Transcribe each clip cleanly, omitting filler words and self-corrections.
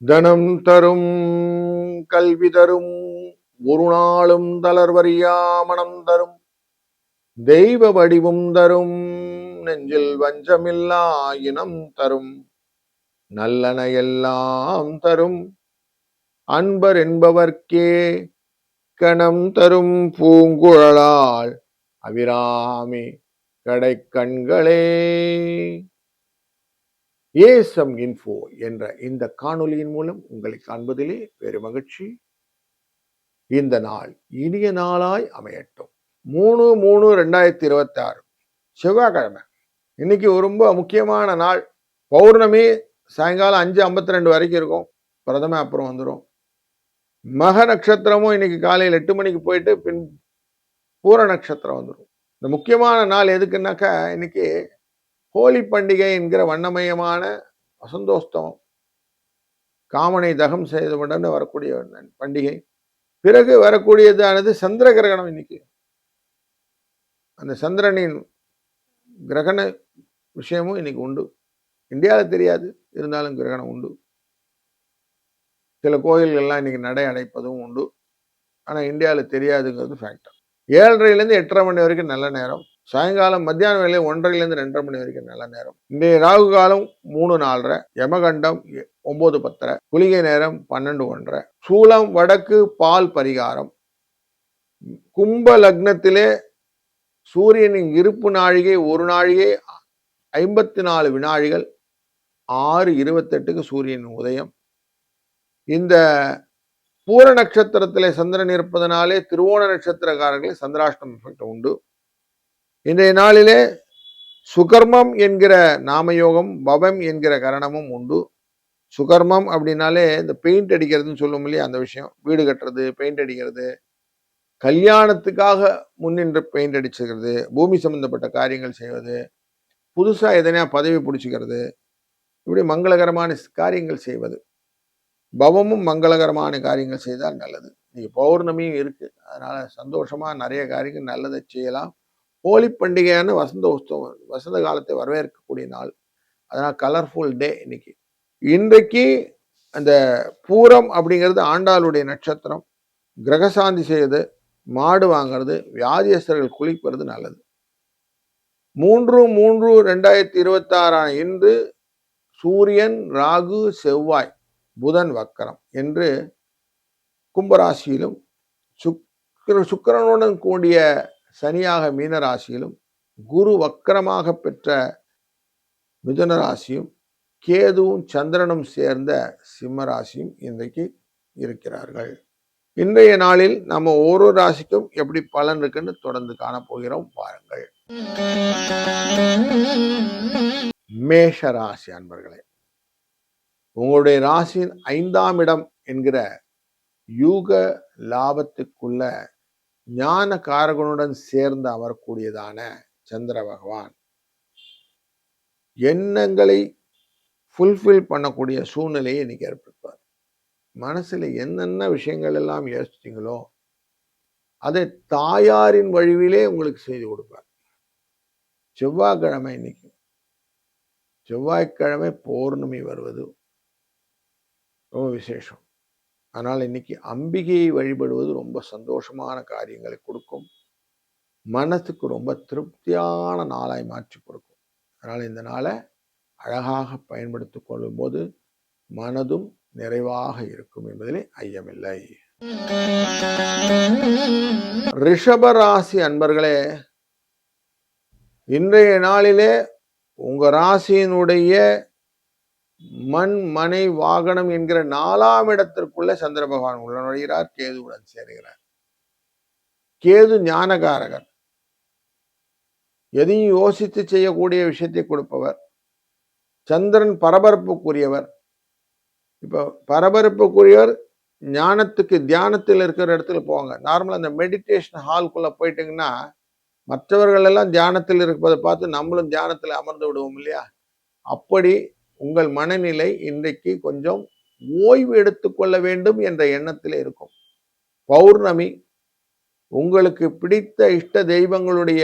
தனம் தரும் கல்வி தரும் ஒரு நாளும் தளர்வறியா மனம் தரும் தெய்வ வடிவும் தரும் நெஞ்சில் வஞ்சமில்லா இனம் தரும் நல்லன எல்லாம் தரும் அன்பர் என்பவர்க்கே கணம் தரும் பூங்குழலால் அபிராமி கடை கண்களே. ஏசம் இன்ஃபோ என்ற இந்த காணொலியின் மூலம் உங்களை காண்பதிலே பெருமகிழ்ச்சி. இந்த நாள் இனிய நாளாய் அமையட்டும். 3/3/2026 செவ்வாய்க்கிழமை. இன்னைக்கு ரொம்ப முக்கியமான நாள். பௌர்ணமி சாயங்காலம் 5:52 வரைக்கும் இருக்கும். பிரதம அப்புறம் வந்துடும். மக நட்சத்திரமும் இன்னைக்கு காலையில் 8 மணிக்கு போயிட்டு பின் பூர நட்சத்திரம் வந்துடும். இந்த முக்கியமான நாள் எதுக்குன்னாக்கா இன்னைக்கு ஹோலி பண்டிகை என்கிற வண்ணமயமான வசந்தோஸ்தவம், காமனை தகம் செய்தவுடன் வரக்கூடிய பண்டிகை. பிறகு வரக்கூடியதானது சந்திர கிரகணம். இன்னைக்கு அந்த சந்திரனின் கிரகண விஷயமும் இன்னைக்கு உண்டு. இந்தியாவில் தெரியாது, இருந்தாலும் கிரகணம் உண்டு. சில கோயில்கள்லாம் இன்னைக்கு நடை அடைப்பதும் உண்டு. ஆனால் இந்தியாவில் தெரியாதுங்கிறது ஃபேக்ட். 7:30 8:30 மணி வரைக்கும் நல்ல நேரம். சாயங்காலம் மத்தியான வேலை 1:30 2 மணி வரைக்கும் நல்ல நேரம். இன்றைய ராகு காலம் 3:04, யமகண்டம் 9:10, குளிகை நேரம் 12:01. சூலம் வடக்கு, பால் பரிகாரம். கும்ப லக்னத்திலே சூரியனின் இருப்பு நாழிகை 1 நாழிகை 54 வினாழிகள். 6:28க்கு சூரியனின் உதயம். இந்த பூர நட்சத்திரத்திலே சந்திரன் இருப்பதனாலே திருவோண நட்சத்திரக்காரர்களே சந்திராஷ்டம எஃபெக்ட் உண்டு. இன்றைய நாளிலே சுகர்மம் என்கிற நாமயோகம், பவம் என்கிற கரணமும் உண்டு. சுகர்மம் அப்படின்னாலே இந்த பெயிண்ட் அடிக்கிறதுன்னு சொல்லுவோம் இல்லையா, அந்த விஷயம். வீடு கட்டுறது, பெயிண்ட் அடிக்கிறது, கல்யாணத்துக்காக முன்னின்று பெயிண்ட் அடிச்சுக்கிறது, பூமி சம்பந்தப்பட்ட காரியங்கள் செய்வது, புதுசா எதனையா பதவி பிடிச்சிக்கிறது, இப்படி மங்களகரமான காரியங்கள் செய்வது. பவமும் மங்களகரமான காரியங்கள் செய்தால் நல்லது. இன்னைக்கு பௌர்ணமியும் இருக்கு, அதனால சந்தோஷமா நிறைய காரியங்கள் நல்லதை செய்யலாம். ஹோலி பண்டிகையான வசந்த உற்சவம், வசந்த காலத்தை வரவேற்கக்கூடிய நாள். அதனால் கலர்ஃபுல் டே இன்னைக்கு. இன்றைக்கு அந்த பூரம் அப்படிங்கிறது ஆண்டாளுடைய நட்சத்திரம். கிரகசாந்தி செய்வது, மாடு வாங்கிறது, வியாதியஸ்தர்கள் குளிப்பது நல்லது. 3/3/2026 இன்று சூரியன், ராகு, செவ்வாய், புதன் வக்கரம் என்று கும்பராசியிலும், சுக்கிரனுடன் கூடிய சனியாக மீன ராசியிலும், குரு வக்கரமாக பெற்ற மிதுன ராசியும், கேதுவும் சந்திரனும் சேர்ந்த சிம்ம ராசியும் இன்றைக்கு இருக்கிறார்கள். இன்றைய நாளில் நம்ம ஒரு ராசிக்கும் எப்படி பலன் இருக்குன்னு தொடர்ந்து காணப்போகிறோம், பாருங்கள். மேஷ ராசி அன்பர்களே, உங்களுடைய ராசியின் 5ஆம் இடம் என்கிற யூக லாபத்துக்குள்ள ஞான காரகனுடன் சேர்ந்து அமரக்கூடியதான சந்திர பகவான் எண்ணங்களை ஃபுல்ஃபில் பண்ணக்கூடிய சூழ்நிலையை இன்னைக்கு ஏற்படுத்துவார். மனசுல என்னென்ன விஷயங்கள் எல்லாம் யோசிச்சிங்களோ அதை தாயாரின் வழிவிலே உங்களுக்கு செய்து கொடுப்பார். செவ்வாய்க்கிழமை இன்னைக்கு. செவ்வாய்க்கிழமை பௌர்ணமி வருவது ரொம்ப விசேஷம். அதனால் இன்னைக்கு அம்பிகையை வழிபடுவது ரொம்ப சந்தோஷமான காரியங்களை கொடுக்கும். மனசுக்கு ரொம்ப திருப்தியான நாளாய் மாற்றி கொடுக்கும். அதனால் இந்த நாளை அழகாக பயன்படுத்திக் கொள்ளும் போது மனதும் நிறைவாக இருக்கும் என்பதிலே ஐயமில்லை. ரிஷபராசி அன்பர்களே, இன்றைய நாளிலே உங்க ராசியினுடைய மண், மனை, வாகனம் என்கிற 4ஆம் இடத்திற்குள்ள சந்திர பகவான் உள்ள நுழைகிறார். கேதுவுடன் சேருகிறார். கேது ஞானகாரகர், எதையும் யோசித்து செய்யக்கூடிய விஷயத்தை கொடுப்பவர். சந்திரன் பரபரப்புக்குரியவர். இப்போ பரபரப்புக்குரியவர் ஞானத்துக்கு, தியானத்தில் இருக்கிற இடத்துல போவாங்க. நார்மலாக அந்த மெடிடேஷன் ஹால்குள்ளே போயிட்டீங்கன்னா மற்றவர்கள் எல்லாம் தியானத்தில் இருப்பதை பார்த்து நம்மளும் தியானத்தில் அமர்ந்து விடுவோம் இல்லையா? அப்படி உங்கள் மனநிலை இன்றைக்கு கொஞ்சம் ஓய்வு எடுத்துக்கொள்ள வேண்டும் என்ற எண்ணத்தில் இருக்கும். பௌர்ணமி உங்களுக்கு பிடித்த இஷ்ட தெய்வங்களுடைய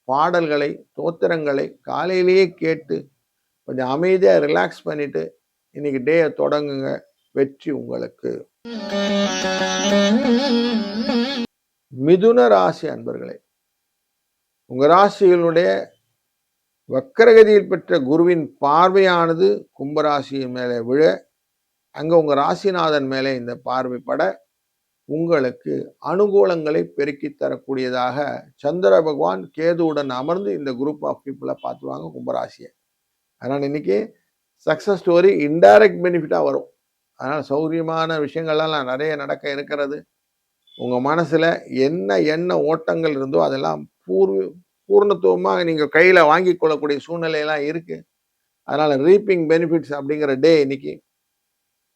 பாடல்களை, தோத்திரங்களை காலையிலேயே கேட்டு கொஞ்சம் அமைதியாக ரிலாக்ஸ் பண்ணிட்டு இன்னைக்கு டேயை தொடங்குங்க. வெற்றி உங்களுக்கு. மிதுன ராசி அன்பர்களே, உங்க ராசிகளுடைய வக்கரகதியில் பெற்ற குருவின் பார்வையானது கும்பராசியின் மேலே விழ, அங்க உங்க ராசிநாதன் மேலே இந்த பார்வை பட உங்களுக்கு அனுகூலங்களை பெருக்கி தரக்கூடியதாக சந்திர பகவான் கேதுவுடன் அமர்ந்து இந்த குரூப் ஆஃப் பீப்புளை பார்த்துவாங்க கும்பராசியை. அதனால் இன்னைக்கு சக்சஸ் ஸ்டோரி இன்டைரக்ட் பெனிஃபிட்டா வரும். அதனால் சௌகரியமான விஷயங்கள்லாம் நிறைய நடக்க இருக்கிறது. உங்க மனசுல என்ன ஓட்டங்கள் இருந்தோ அதெல்லாம் பூர்ணத்துவமாக நீங்க கையில வாங்கி கொள்ளக்கூடிய சூழ்நிலையெல்லாம் இருக்கு. அதனால ரீப்பிங் பெனிஃபிட்ஸ் அப்படிங்கிற டே இன்னைக்கு.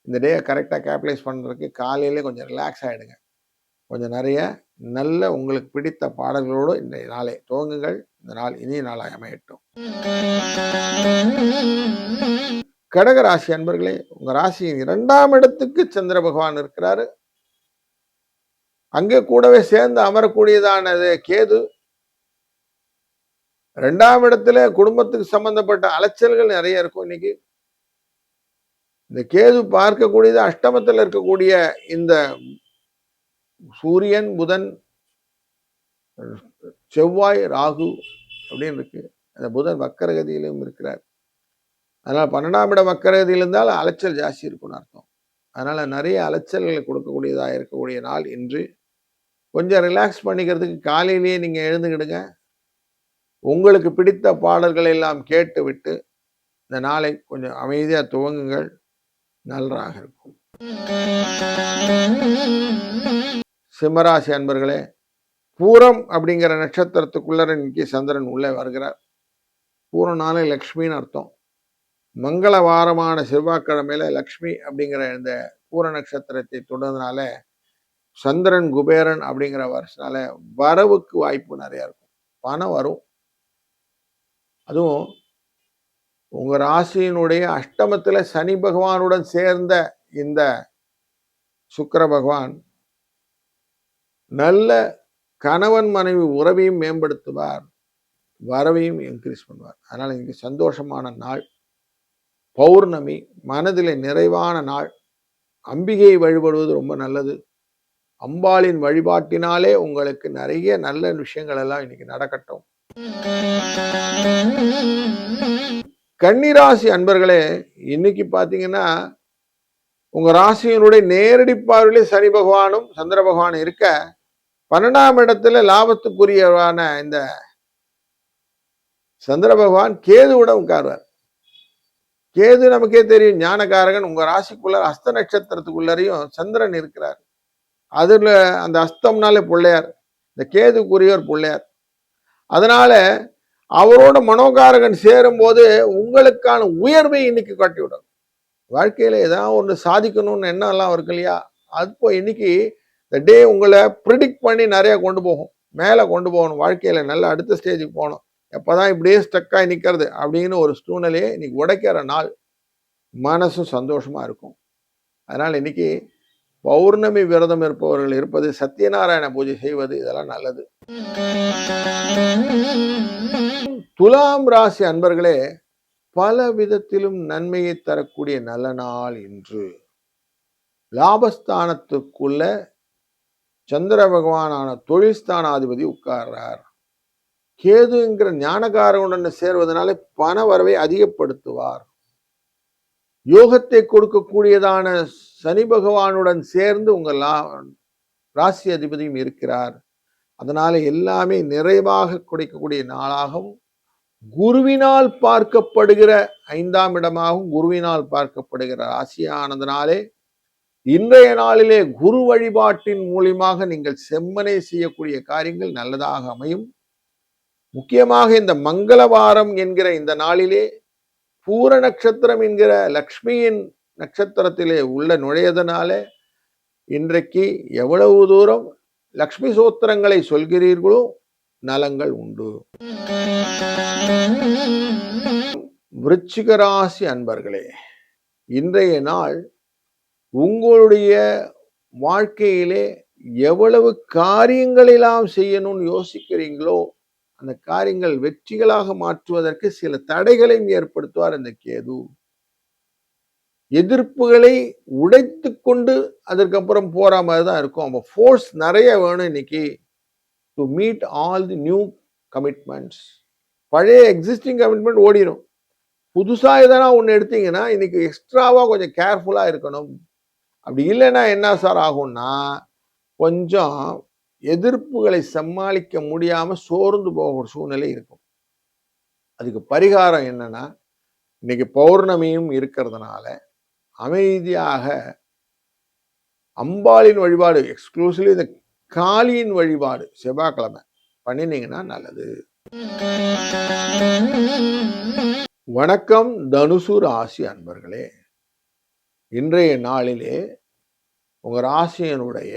இந்த டே கரெக்டாக கேபிடலைஸ் பண்ணுறதுக்கு காலையிலே கொஞ்சம் ரிலாக்ஸ் ஆகிடுங்க. கொஞ்சம் நிறைய நல்ல உங்களுக்கு பிடித்த பாடல்களோடு இந்த நாளை துவங்குங்கள். இந்த நாள் இனிய நாளாக அமையட்டும். கடக ராசி அன்பர்களே, உங்க ராசியின் 2ஆம் இடத்துக்கு சந்திர பகவான் இருக்கிறாரு. அங்கே கூடவே சேர்ந்து அமரக்கூடியதானது கேது. 2ஆம் இடத்துல குடும்பத்துக்கு சம்பந்தப்பட்ட அலைச்சல்கள் நிறைய இருக்கும். இன்னைக்கு இந்த கேது பார்க்கக்கூடியது அஷ்டமத்தில் இருக்கக்கூடிய இந்த சூரியன், புதன், செவ்வாய், ராகு அப்படின்னு இருக்கு. அந்த புதன் வக்கரகதியிலும் இருக்கிறார். அதனால 12ஆம் இடம் வக்கரகதியில் இருந்தால் அலைச்சல் ஜாஸ்தி இருக்கும்னு அர்த்தம். அதனால நிறைய அலைச்சல்களை கொடுக்கக்கூடியதாக இருக்கக்கூடிய நாள் இன்று. கொஞ்சம் ரிலாக்ஸ் பண்ணிக்கிறதுக்கு காலையிலேயே நீங்க எழுந்துக்கிடுங்க. உங்களுக்கு பிடித்த பாடல்களை எல்லாம் கேட்டு விட்டு இந்த நாளை கொஞ்சம் அமைதியா துவங்குங்கள். நன்றாக இருக்கும். சிம்மராசி அன்பர்களே, பூரம் அப்படிங்கிற நட்சத்திரத்துக்குள்ள இன்னைக்கு சந்திரன் உள்ளே வருகிறார். பூரம்னாலே லக்ஷ்மின்னு அர்த்தம். மங்களவாரமான செவ்வாய்க்கிழமையில லக்ஷ்மி அப்படிங்கிற இந்த பூர நட்சத்திரத்தை தொடர்ந்தனால சந்திரன் குபேரன் அப்படிங்கிற வருஷனால வரவுக்கு வாய்ப்பு நிறைய இருக்கும். பணம் வரும். அதுவும் உங்க ராசியினுடைய அஷ்டமத்துல சனி பகவானுடன் சேர்ந்த இந்த சுக்கிர பகவான் நல்ல கணவன் மனைவி உறவையும் மேம்படுத்துவார், வரவையும் இன்க்ரீஸ் பண்ணுவார். அதனால இங்க சந்தோஷமான நாள். பௌர்ணமி, மனதிலே நிறைவான நாள். அம்பிகையை வழிபடுவது ரொம்ப நல்லது. அம்பாளின் வழிபாட்டினாலே உங்களுக்கு நிறைய நல்ல விஷயங்கள் எல்லாம் இன்னைக்கு நடக்கட்டும். கன்னிராசி அன்பர்களே, இன்னைக்கு பாத்தீங்கன்னா உங்க ராசியினுடைய நேரடி பார்வையிலே சனி பகவானும் சந்திர பகவானும் இருக்க, 12ஆம் இடத்துல லாபத்துக்குரியவான இந்த சந்திர பகவான் கேதுவுடன் உட்கார்வார். கேது நமக்கே தெரியும் ஞானகாரகன். உங்க ராசிக்குள்ள அஸ்த நட்சத்திரத்துக்குள்ளரையும் சந்திரன் இருக்கிறார். அதுல அந்த அஸ்தம்னாலே பிள்ளையார், இந்த கேதுக்குரியவர் பிள்ளையார். அதனால அவரோட மனோகாரகன் சேரும் போது உங்களுக்கான உயர்வை இன்னைக்கு காட்டிவிடும். வாழ்க்கையில ஏதாவது ஒன்று சாதிக்கணும்னு எண்ணம் எல்லாம் இருக்கு இல்லையா, அப்போ இன்னைக்கு இந்த டே உங்களை ப்ரிடிக்ட் பண்ணி நிறைய கொண்டு போகும், மேலே கொண்டு போகணும். வாழ்க்கையில நல்ல அடுத்த ஸ்டேஜுக்கு போகணும். எப்போதான் இப்படியே ஸ்டக்காகி நிற்கிறது அப்படின்னு ஒரு சூழ்நிலையை இன்னைக்கு உடைக்கிற நாள். மனசும் சந்தோஷமா இருக்கும். அதனால இன்னைக்கு பௌர்ணமி விரதம் இருப்பவர்கள் இருப்பது, சத்யநாராயண பூஜை செய்வது, இதெல்லாம் நல்லது. துலாம் ராசி அன்பர்களே, பல விதத்திலும் நன்மையை தரக்கூடிய நல்ல நாள் இன்று. லாபஸ்தானத்துக்குள்ள சந்திர பகவானான தொழில் ஸ்தானாதிபதி உட்கார்றார். கேதுங்கிற ஞானகாரனுடன் சேர்வதனால பண வரவை அதிகப்படுத்துவார். யோகத்தை கொடுக்கக்கூடியதான சனி பகவானுடன் சேர்ந்து உங்க ராசி அதிபதியும் இருக்கிறார். அதனால எல்லாமே நிறைவாக கொடுக்கக்கூடிய நாளாகவும், குருவினால் பார்க்கப்படுகிற 5ஆம் இடமாகவும் குருவினால் பார்க்கப்படுகிற ராசியானதுனாலே இன்றைய நாளிலே குரு வழிபாட்டின் மூலியமாக நீங்கள் செம்மனை செய்யக்கூடிய காரியங்கள் நல்லதாக அமையும். முக்கியமாக இந்த மங்களவாரம் என்கிற இந்த நாளிலே பூர நட்சத்திரம் என்கிற லக்ஷ்மியின் நட்சத்திரத்திலே உள்ள நுழையதனாலே இன்றைக்கு எவ்வளவு தூரம் லக்ஷ்மி சூத்திரங்களை சொல்கிறீர்களோ நலங்கள் உண்டு. விருச்சிக ராசி அன்பர்களே, இன்றைய நாள் உங்களுடைய வாழ்க்கையிலே எவ்வளவு காரியங்களெல்லாம் செய்யணும்னு யோசிக்கிறீங்களோ அந்த காரியங்கள் வெற்றிகளாக மாற்றுவதற்கு சில தடைகளையும் ஏற்படுத்துவார் இந்த கேது. எதிர்ப்புகளை உடைத்து கொண்டு அதற்கப்புறம் போற மாதிரி தான் இருக்கும். அப்போ ஃபோர்ஸ் நிறைய வேணும் இன்னைக்கு to meet all the new commitments. பழைய எக்ஸிஸ்டிங் கமிட்மெண்ட் ஓடிடும். புதுசா எதனா ஒன்று எடுத்தீங்கன்னா இன்னைக்கு எக்ஸ்ட்ராவா கொஞ்சம் கேர்ஃபுல்லா இருக்கணும். அப்படி இல்லைன்னா என்ன சார் ஆகும்னா, கொஞ்சம் எதிர்ப்புகளை சமாளிக்க முடியாம சோர்ந்து போகிற சூழ்நிலை இருக்கும். அதுக்கு பரிகாரம் என்னன்னா, இன்னைக்கு பௌர்ணமியும் இருக்கிறதுனால அமைதியாக அம்பாளின் வழிபாடு, எக்ஸ்க்ளூசிவ்லி இந்த காளியின் வழிபாடு செவ்வாய்க்கிழமை பண்ணினீங்கன்னா நல்லது. வணக்கம் தனுசு ராசி அன்பர்களே. இன்றைய நாளிலே உங்க ராசியினுடைய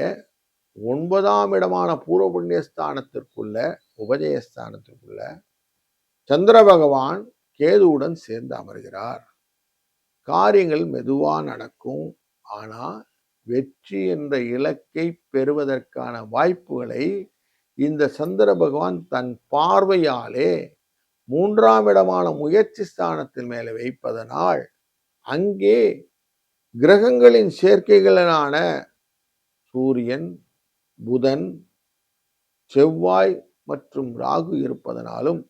9ஆம் இடமான பூர்வ புண்ணிய ஸ்தானத்திற்குள்ள உபஜயஸ்தானத்திற்குள்ள சந்திர பகவான் கேதுவுடன் சேர்ந்து அமர்கிறார். காரியங்கள் மெதுவா நடக்கும். ஆனா வெற்றி என்ற இலக்கை பெறுவதற்கான வாய்ப்புகளை இந்த சந்திர பகவான் தன் பார்வையாலே 3ஆம் இடமான முயற்சி ஸ்தானத்தின் மேலே வைப்பதனால் அங்கே கிரகங்களின் சேர்க்கைகளான சூரியன், புதன், செவ்வாய் மற்றும் ராகு இருப்பதனாலும்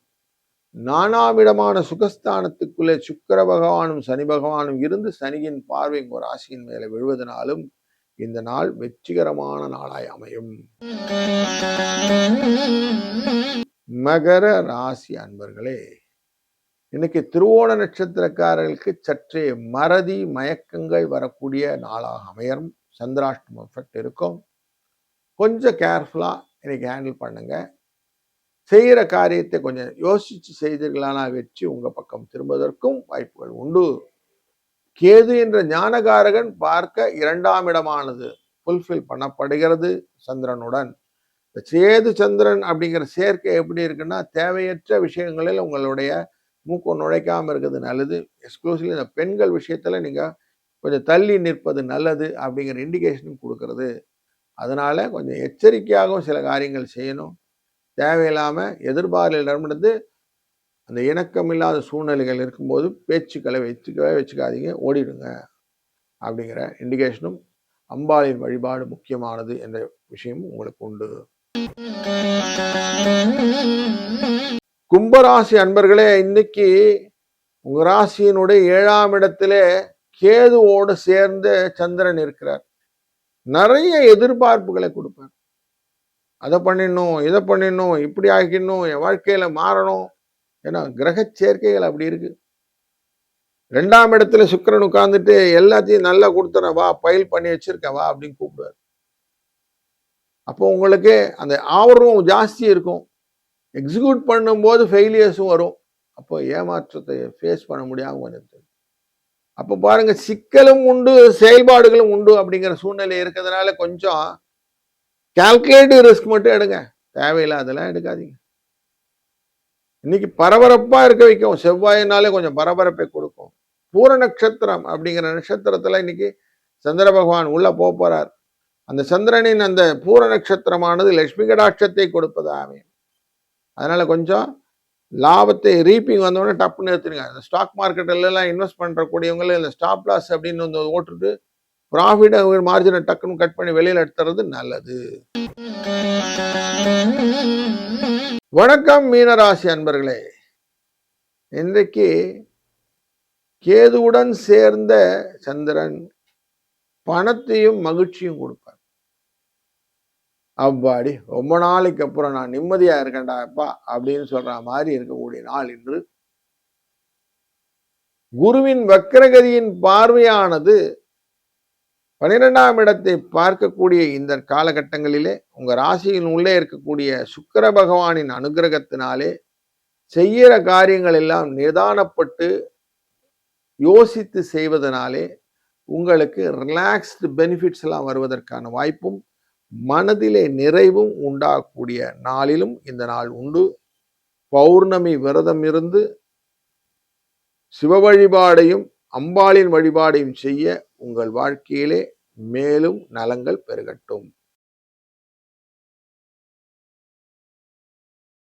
4ஆம் இடமான சுகஸ்தானத்துக்குள்ளே சுக்கிர பகவானும் சனி பகவானும் இருந்து சனியின் பார்வை உங்கள் ராசியின் மேலே விழுவதனாலும் இந்த நாள் வெற்றிகரமான நாளாய் அமையும். மகர ராசி அன்பர்களே, இன்னைக்கு திருவோண நட்சத்திரக்காரர்களுக்கு சற்றே மறதி மயக்கங்கள் வரக்கூடிய நாளாக அமையும். சந்திராஷ்டமம் எஃபெக்ட் இருக்கும். கொஞ்சம் கேர்ஃபுல்லா இன்னைக்கு ஹேண்டில் பண்ணுங்க. செய்கிற காரியத்தை கொஞ்சம் யோசிச்சு செய்தீர்களான வெற்றி உங்க பக்கம் திரும்புவதற்கும் வாய்ப்புகள் உண்டு. கேது என்ற ஞானகாரகன் பார்க்க 2ஆம் இடமானது ஃபுல்ஃபில் பண்ணப்படுகிறது சந்திரனுடன். சேது சந்திரன் அப்படிங்கிற சேர்க்கை எப்படி இருக்குன்னா, தேவையற்ற விஷயங்களில் உங்களுடைய மூக்கம் நுழைக்காம இருக்கிறது நல்லது. எக்ஸ்க்ளூசிவ்லி இந்த பெண்கள் விஷயத்துல நீங்க கொஞ்சம் தள்ளி நிற்பது நல்லது அப்படிங்கிற இண்டிகேஷனும் கொடுக்கறது. அதனால கொஞ்சம் எச்சரிக்கையாகவும் சில காரியங்கள் செய்யணும். தேவையில்லாம எதிர்பார்ப்பிலிருந்து அந்த இணக்கமில்லாத சூழ்நிலைகள் இருக்கும்போது பேச்சுக்களை வச்சுக்காதீங்க, ஓடிடுங்க அப்படிங்கிற இண்டிகேஷனும் அம்பாளின் வழிபாடு முக்கியமானது என்ற விஷயமும் உங்களுக்கு உண்டு. கும்பராசி அன்பர்களே, இன்னைக்கு உங்க ராசியினுடைய 7ஆம் இடத்திலே கேதுவோடு சேர்ந்து சந்திரன் இருக்கிறார். நிறைய எதிர்பார்ப்புகளை கொடுப்பார். அதை பண்ணிடணும், இதை பண்ணிடணும், இப்படி ஆக்கிடணும், என் வாழ்க்கையில மாறணும். ஏன்னா கிரக சேர்க்கைகள் அப்படி இருக்கு. 2ஆம் இடத்துல சுக்கிரன் உட்கார்ந்துட்டு எல்லாத்தையும் நல்லா கொடுத்துறேன் வா, பயில் பண்ணி வச்சிருக்கேன் வா அப்படின்னு கூப்பிடுவார். அப்போ உங்களுக்கு அந்த ஆர்வம் ஜாஸ்தி இருக்கும். எக்ஸிக்யூட் பண்ணும்போது ஃபெயிலியர்ஸும் வரும். அப்போ ஏமாற்றத்தை ஃபேஸ் பண்ண முடியாம வந்துட்டு, அப்போ பாருங்க சிக்கலும் உண்டு செயல்பாடுகளும் உண்டு அப்படிங்கிற சூழ்நிலை இருக்கிறதுனால கொஞ்சம் கால்குலேட்டிவ் ரிஸ்க் மட்டும் எடுங்க. தேவையில்லாதெல்லாம் எடுக்காதீங்க. இன்னைக்கு பரபரப்பா இருக்க வைக்கும். செவ்வாயினாலே கொஞ்சம் பரபரப்பை கொடுக்கும். பூர நட்சத்திரம் அப்படிங்கிற நட்சத்திரத்துல இன்னைக்கு சந்திர பகவான் உள்ள போறார். அந்த சந்திரனின் அந்த பூர நட்சத்திரமானது லட்சுமி கடாட்சத்தை கொடுப்பதாமே. அதனால கொஞ்சம் லாபத்தை ரீப்பிங் வந்தோடனே டப்புன்னு எடுத்துருங்க. இந்த ஸ்டாக் மார்க்கெட்ல எல்லாம் இன்வெஸ்ட் பண்றக்கூடியவங்க இந்த ஸ்டாப் லாஸ் அப்படின்னு வந்து ஓட்டுட்டு ப்ராஃபிட் மார்ஜினை டக்குன்னு கட் பண்ணி வெளியில எடுத்துறது நல்லது. வணக்கம் மீனராசி அன்பர்களே. இன்றைக்கு கேதுவுடன் சேர்ந்த சந்திரன் பணத்தையும் மகிழ்ச்சியும் கொடுப்பார். அவ்வாடி ரொம்ப நாளைக்கு அப்புறம் நான் நிம்மதியா இருக்கேன்டா அப்பா அப்படின்னு சொல்ற மாதிரி இருக்கக்கூடிய நாள் இன்று. குருவின் வக்ரகதியின் பார்வையானது 12ஆம் இடத்தை பார்க்கக்கூடிய இந்த காலகட்டங்களிலே உங்க ராசியின் உள்ளே இருக்கக்கூடிய சுக்கிர பகவானின் அனுகிரகத்தினாலே செய்கிற காரியங்கள் எல்லாம் நிதானப்பட்டு யோசித்து செய்வதனாலே உங்களுக்கு ரிலாக்ஸ்டு பெனிஃபிட்ஸ் எல்லாம் வருவதற்கான வாய்ப்பும் மனதிலே நிறைவும் உண்டாகக்கூடிய நாளிலும் இந்த நாள் உண்டு. பௌர்ணமி விரதம் இருந்து சிவ வழிபாடையும் அம்பாளின் வழிபாடையும் செய்ய உங்கள் வாழ்க்கையிலே மேலும் நலங்கள் பெருகட்டும்.